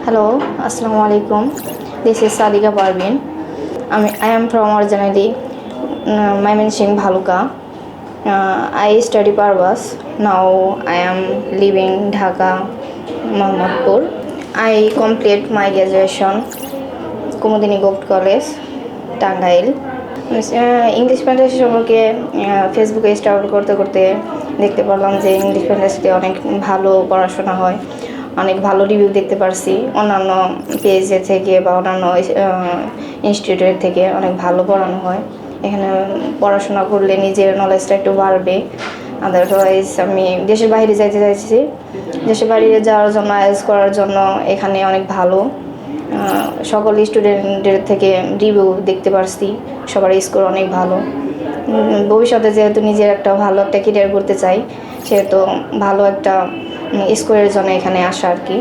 Hello, Assalamu alaikum. This is Sadika Parveen. I am from originally Mymensingh, Bhaluka. I study Parvas. Now I am living Dhaka, Mohammadpur. I complete my graduation Kumudini Gopt College, Tangail. English fantasy সম্পর্কে ফেসবুকে start করতে করতে দেখতে পারলাম যে English ফ্যান্টাসিতে অনেক ভালো পড়াশোনা হয়, অনেক ভালো রিভিউ দেখতে পারছি অন্যান্য পেজের থেকে বা অন্যান্য ইনস্টিটিউটের থেকে অনেক ভালো পড়ানো হয়। এখানে পড়াশোনা করলে নিজের নলেজটা একটু বাড়বে। আদারওয়াইজ আমি দেশের বাইরে যাইতে চাইছি, দেশের বাইরে যাওয়ার জন্য আইএলটিএস করার জন্য এখানে অনেক ভালো সকল স্টুডেন্টের থেকে রিভিউ দেখতে পারছি, সবার স্কোর অনেক ভালো। ভবিষ্যতে যেহেতু নিজের একটা ভালো একটা ক্যারিয়ার করতে চাই, সেহেতু ভালো একটা স্কোরের জন্য এখানে আসা আর কি।